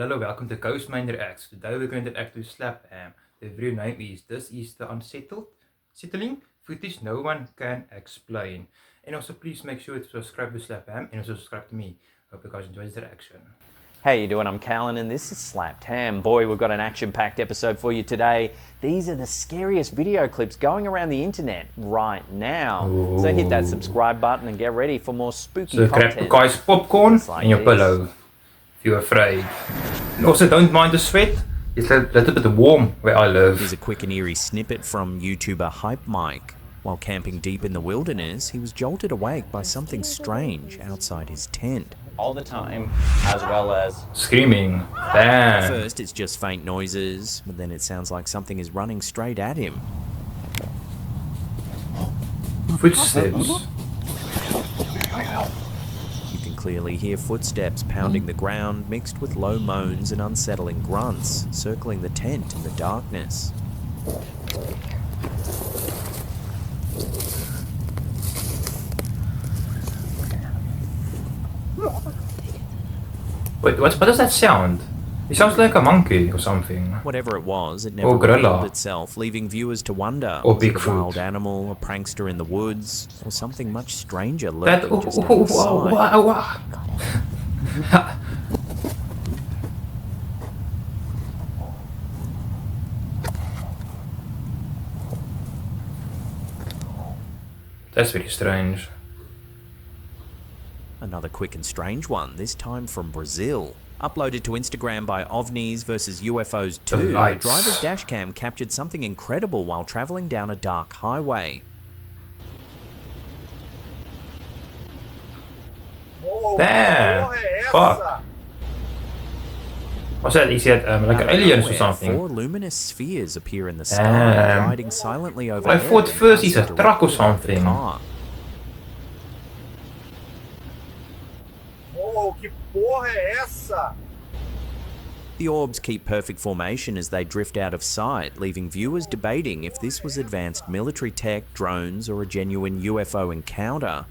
Hello, welcome to GhOstMaiN Reacts. Today we're going to react to Slap Ham. The video name is This is the Unsettling Footage No One Can Explain. And also please make sure to subscribe to Slap Ham and also subscribe to me. Hope you guys enjoy this reaction. How you doing? I'm Callan and this is Slapped Ham. Boy, we've got an action-packed episode for you today. These are the scariest video clips going around the internet right now. Ooh. So hit that subscribe button and get ready for more spooky content. Grab guys popcorn and your pillow if you're afraid. And also don't mind the sweat. It's a little bit warm where I live. Here's a quick and eerie snippet from YouTuber Hype Mike. While camping deep in the wilderness, he was jolted awake by something strange outside his tent. All the time, as well as screaming. Damn. At first it's just faint noises, but then it sounds like something is running straight at him. Footsteps. You can clearly hear footsteps pounding the ground, mixed with low moans and unsettling grunts, circling the tent in the darkness. Wait, what does that sound? It sounds like a monkey or something. Whatever it was, it never revealed itself, leaving viewers to wonder. Or was it a Bigfoot. Wild animal, a prankster in the woods, or something much stranger lurking just outside. That's very strange. Another quick and strange one, this time from Brazil. Uploaded to Instagram by OVNIs vs UFOs 2, the driver's dashcam captured something incredible while traveling down a dark highway. Damn! Fuck! What's that? He said like an alien or something. 4 luminous spheres appear in the sky, gliding silently over. I thought first he's a truck or something. The orbs keep perfect formation as they drift out of sight, leaving viewers debating if this was advanced military tech, drones, or a genuine UFO encounter.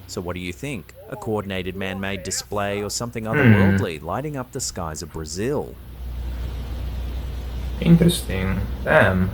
So what do you think? A coordinated man-made display or something otherworldly lighting up the skies of Brazil? Interesting. Damn.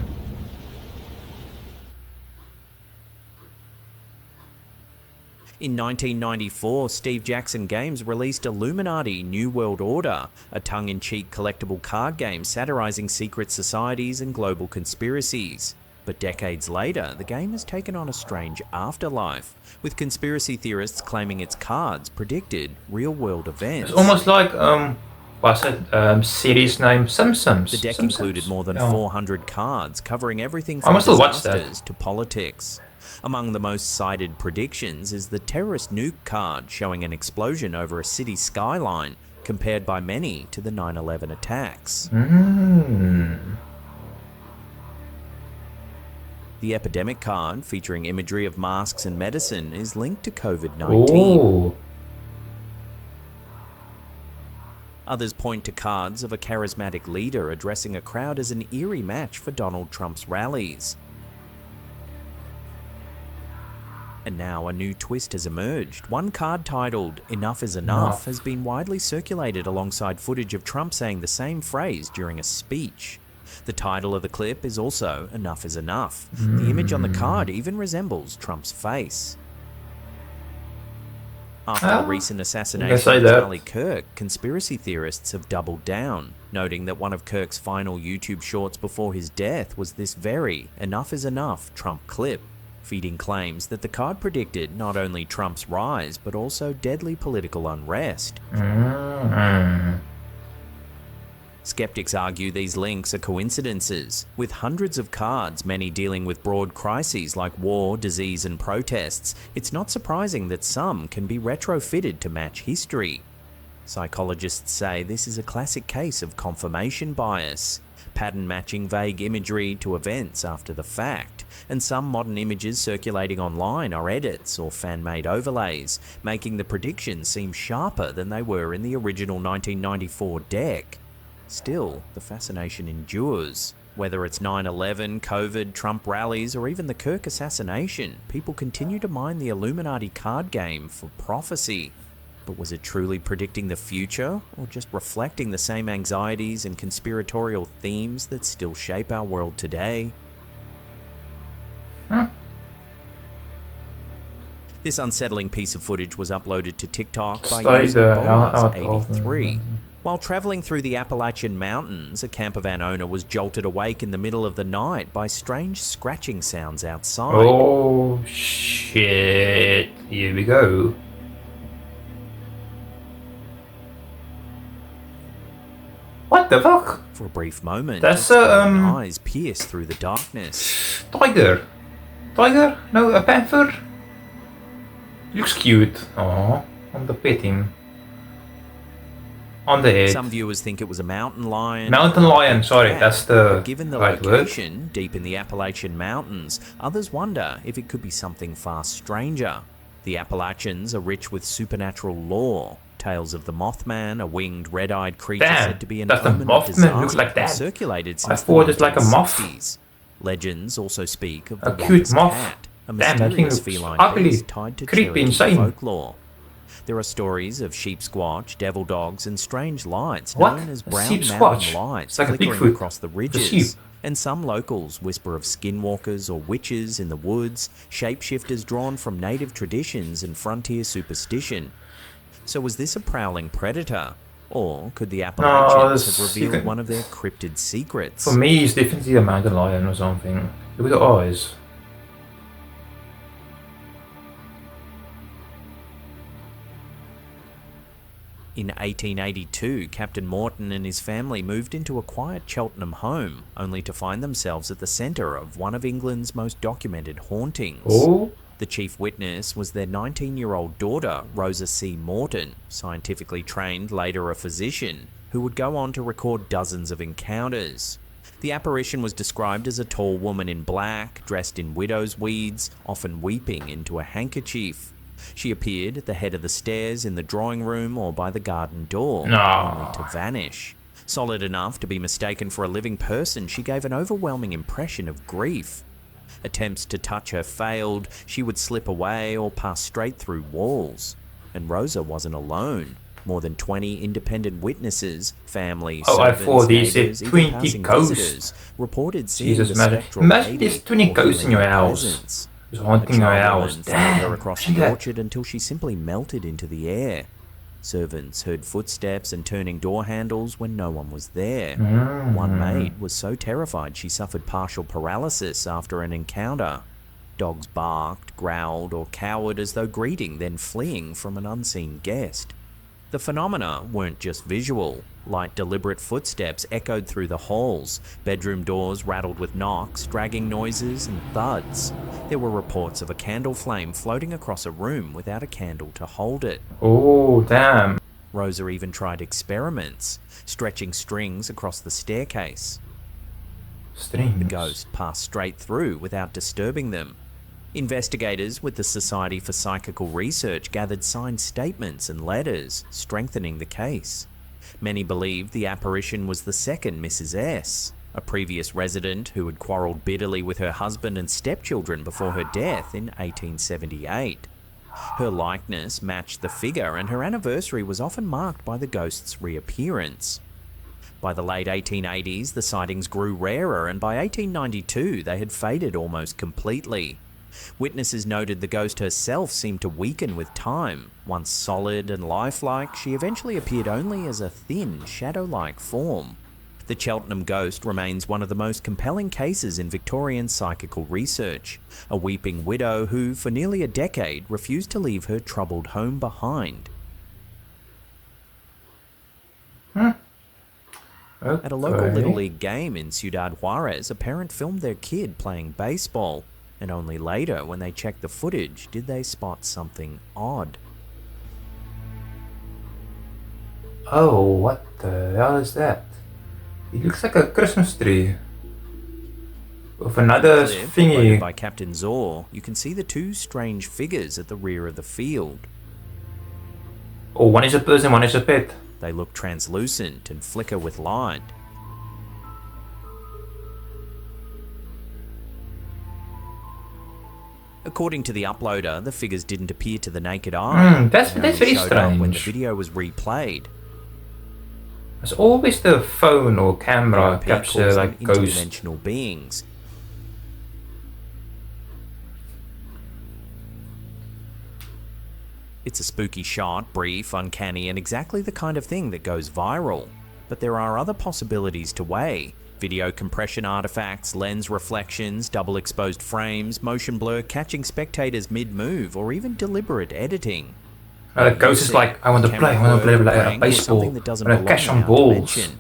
In 1994, Steve Jackson Games released Illuminati New World Order, a tongue-in-cheek collectible card game satirizing secret societies and global conspiracies. But decades later, the game has taken on a strange afterlife, with conspiracy theorists claiming its cards predicted real-world events. It's almost like, what's it, series name Simpsons. The deck included more than 400 cards, covering everything I from must still watch that. disasters to politics. Among the most cited predictions is the terrorist nuke card showing an explosion over a city skyline, compared by many to the 9/11 attacks. The epidemic card, featuring imagery of masks and medicine, is linked to COVID-19. Ooh. Others point to cards of a charismatic leader addressing a crowd as an eerie match for Donald Trump's rallies. And now a new twist has emerged. One card titled "Enough is Enough" has been widely circulated alongside footage of Trump saying the same phrase during a speech. The title of the clip is also "Enough is Enough." The image on the card even resembles Trump's face. After the recent assassination of Charlie Kirk, conspiracy theorists have doubled down, noting that one of Kirk's final YouTube shorts before his death was this very "Enough is Enough" Trump clip, feeding claims that the card predicted not only Trump's rise, but also deadly political unrest. Skeptics argue these links are coincidences. With hundreds of cards, many dealing with broad crises like war, disease, and protests, it's not surprising that some can be retrofitted to match history. Psychologists say this is a classic case of confirmation bias, pattern matching vague imagery to events after the fact, and some modern images circulating online are edits or fan-made overlays, making the predictions seem sharper than they were in the original 1994 deck. Still, the fascination endures. Whether it's 9/11, COVID, Trump rallies, or even the Kirk assassination, people continue to mine the Illuminati card game for prophecy. But was it truly predicting the future, or just reflecting the same anxieties and conspiratorial themes that still shape our world today? This unsettling piece of footage was uploaded to TikTok by user Bowlers83. While travelling through the Appalachian Mountains, a campervan owner was jolted awake in the middle of the night by strange scratching sounds outside. Oh shit, here we go. What the fuck? For a brief moment, That's eyes pierced through the darkness. Tiger? Tiger? No, a panther? Looks cute. Oh, on the pet him. On the head. Some viewers think it was a mountain lion. Mountain lion, sorry, that's the But given the right location, deep in the Appalachian Mountains, others wonder if it could be something far stranger. The Appalachians are rich with supernatural lore. Tales of the Mothman, a winged, red-eyed creature said to be an that's the omen of Mothman, disaster, looks like that. circulated I since thought the it's like a moth. 1960s. Legends also speak of A the cute Wampus moth. cat, a Damn, that thing mysterious looks feline ugly, beast tied to creepy, Cherokee insane. folklore. There are stories of sheep squatch, devil dogs, and strange lights What? known as A brown sheep mountain squatch? lights It's like a flickering Bigfoot. across the The ridges. sheep. And some locals whisper of skinwalkers or witches in the woods, shapeshifters drawn from native traditions and frontier superstition. So was this a prowling predator? Or could the Appalachians have revealed one of their cryptid secrets? For me, it's definitely a mountain lion or something. Look at the eyes. In 1882, Captain Morton and his family moved into a quiet Cheltenham home, only to find themselves at the centre of one of England's most documented hauntings. Oh? The chief witness was their 19-year-old daughter, Rosa C. Morton, scientifically trained, later a physician, who would go on to record dozens of encounters. The apparition was described as a tall woman in black, dressed in widow's weeds, often weeping into a handkerchief. She appeared at the head of the stairs in the drawing room or by the garden door, only to vanish. Solid enough to be mistaken for a living person, she gave an overwhelming impression of grief. Attempts to touch her failed, she would slip away or pass straight through walls. And Rosa wasn't alone. More than 20 independent witnesses, family, servants, neighbors, even passing visitors, reported seeing the spectral Imagine lady there's 20 or ghosts in your hearing her house. presence. Just A haunting your child house. woman followed her Damn. across Look the at that. orchard until she simply melted into the air. Servants heard footsteps and turning door handles when no one was there. One maid was so terrified she suffered partial paralysis after an encounter. Dogs barked, growled, or cowered as though greeting, then fleeing from an unseen guest. The phenomena weren't just visual. Light, deliberate footsteps echoed through the halls. Bedroom doors rattled with knocks, dragging noises, and thuds. There were reports of a candle flame floating across a room without a candle to hold it. Oh, damn. Rosa even tried experiments, stretching strings across the staircase. Strings. The ghost passed straight through without disturbing them. Investigators with the Society for Psychical Research gathered signed statements and letters, strengthening the case. Many believed the apparition was the second Mrs. S, a previous resident who had quarrelled bitterly with her husband and stepchildren before her death in 1878. Her likeness matched the figure, and her anniversary was often marked by the ghost's reappearance. By the late 1880s, the sightings grew rarer, and by 1892 they had faded almost completely. Witnesses noted the ghost herself seemed to weaken with time. Once solid and lifelike, she eventually appeared only as a thin, shadow-like form. The Cheltenham ghost remains one of the most compelling cases in Victorian psychical research. A weeping widow who, for nearly a decade, refused to leave her troubled home behind. Okay. At a local Little League game in Ciudad Juarez, a parent filmed their kid playing baseball, and only later, when they checked the footage, did they spot something odd. Oh, what the hell is that? It looks like a Christmas tree. With another Clip thingy. uploaded by Captain Zor, you can see the two strange figures at the rear of the field. Oh, one is a person, one is a pet. They look translucent and flicker with light. According to the uploader, the figures didn't appear to the naked eye. That's They very only showed up when the strange. video was replayed. There's always the phone or camera VOP capture calls like them ghosts. interdimensional beings. It's a spooky shot, brief, uncanny, and exactly the kind of thing that goes viral. But there are other possibilities to weigh. Video compression artifacts, lens reflections, double exposed frames, motion blur, catching spectators mid-move, or even deliberate editing. The ghost is like, I want to play like a baseball. That doesn't I want to belong catch in some our balls. dimension.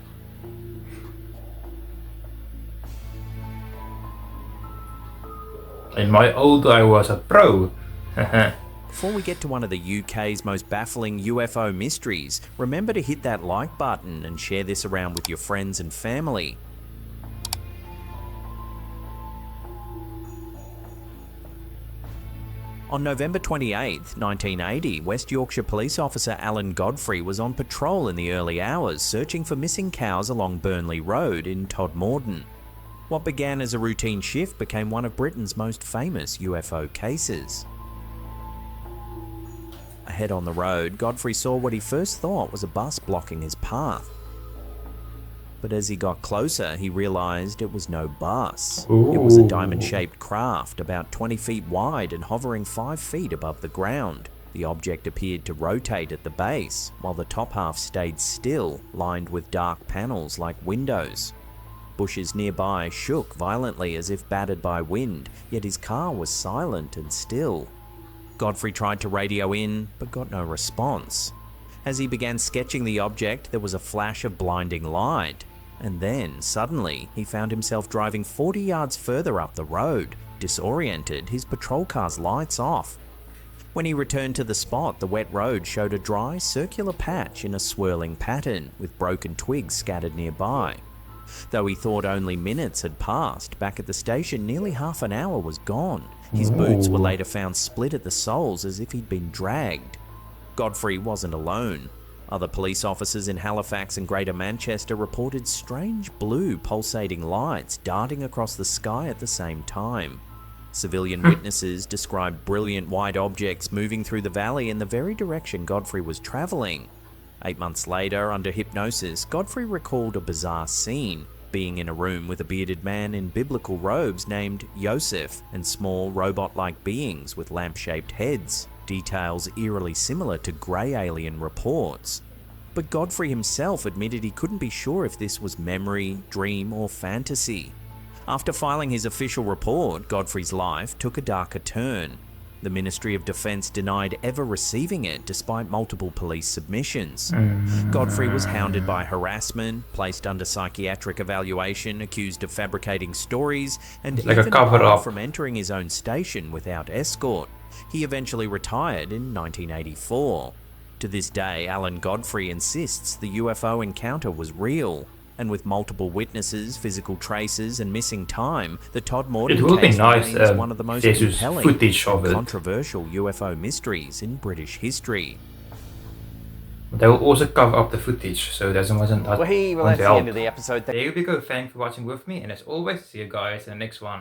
In my old I was a pro. Before we get to one of the UK's most baffling UFO mysteries, remember to hit that like button and share this around with your friends and family. On November 28, 1980, West Yorkshire police officer Alan Godfrey was on patrol in the early hours searching for missing cows along Burnley Road in Todmorden. What began as a routine shift became one of Britain's most famous UFO cases. Ahead on the road, Godfrey saw what he first thought was a bus blocking his path. But as he got closer, he realised it was no bus. It was a diamond-shaped craft, about 20 feet wide and hovering 5 feet above the ground. The object appeared to rotate at the base, while the top half stayed still, lined with dark panels like windows. Bushes nearby shook violently as if battered by wind, yet his car was silent and still. Godfrey tried to radio in, but got no response. As he began sketching the object, there was a flash of blinding light. And then, suddenly, he found himself driving 40 yards further up the road. Disoriented, his patrol car's lights off. When he returned to the spot, the wet road showed a dry, circular patch in a swirling pattern, with broken twigs scattered nearby. Though he thought only minutes had passed, back at the station nearly half an hour was gone. His boots were later found split at the soles as if he'd been dragged. Godfrey wasn't alone. Other police officers in Halifax and Greater Manchester reported strange blue pulsating lights darting across the sky at the same time. Civilian witnesses described brilliant white objects moving through the valley in the very direction Godfrey was travelling. 8 months later, under hypnosis, Godfrey recalled a bizarre scene, being in a room with a bearded man in biblical robes named Joseph and small robot-like beings with lamp-shaped heads, details eerily similar to grey alien reports. But Godfrey himself admitted he couldn't be sure if this was memory, dream, or fantasy. After filing his official report, Godfrey's life took a darker turn. The Ministry of Defence denied ever receiving it despite multiple police submissions. Godfrey was hounded by harassment, placed under psychiatric evaluation, accused of fabricating stories, and It's like a even cover-up. barred from entering his own station without escort. He eventually retired in 1984. To this day, Alan Godfrey insists the UFO encounter was real. And with multiple witnesses, physical traces, and missing time, the Todmorden It would be case nice remains one of the most there's compelling footage of and it. controversial UFO mysteries in British history. They will also cover up the footage, so there wasn't that. Well, that's the end of the episode. There we go. Thanks for watching with me, and as always, see you guys in the next one.